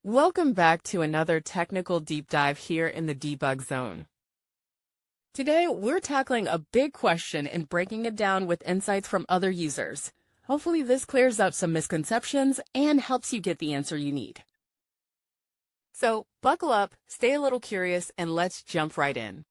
Welcome back to another technical deep dive here in the debug zone. Today, we're tackling a big question and breaking it down with insights from other users. Hopefully this clears up some misconceptions and helps you get the answer you need. So buckle up, stay a little curious, and let's jump right in.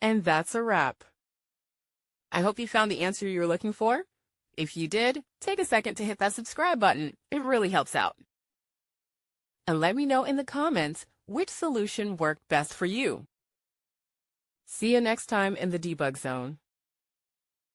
And that's a wrap. I hope you found the answer you were looking for. If you did, take a second to hit that subscribe button. It really helps out. And let me know in the comments which solution worked best for you. See you next time in the debug zone.